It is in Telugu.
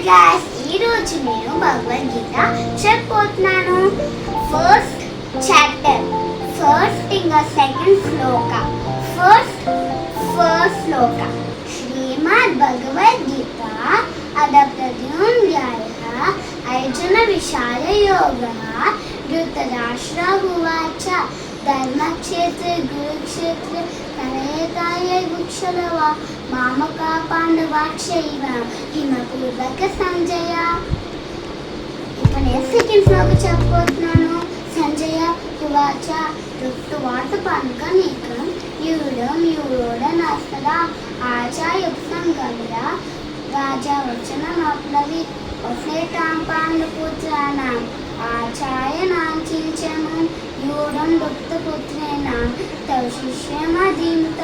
guys, ఈ రోజు నేను భగవద్గీత చెప్పబోతున్నాను. ఫస్ట్ చాప్టర్, ఫస్ట్ ఇంకా సెకండ్ శ్లోక. ఫస్ట్ శ్లోక. శ్రీమద్ భగవద్గీత అథ ప్రద్యుమ్నాయ అర్జున విషాద యోగః ధృతరాష్ట్ర ఉవాచ ధర్మక్షేత్రే కురుక్షేత్రే కలయతాయ వృక్షలవ మామకా పాండవాక్షైవ హిమపూర్వక సంజయ. ఇప్పుడు నేను సెకండ్ శ్లోక చెప్పబోతున్నాను. సంజయ ఉవాచ రుక్తువాత పంకనీకం యూరోడనాస్తదా ఆచార్యుక్తం గమ్య రాజా వచనమప్లవి వసేతాం పాండుపుత్రాణం ఆచార్యనాం చించము యూరం దుప్తపుత్రేణాం తవ శిష్యమధీమత.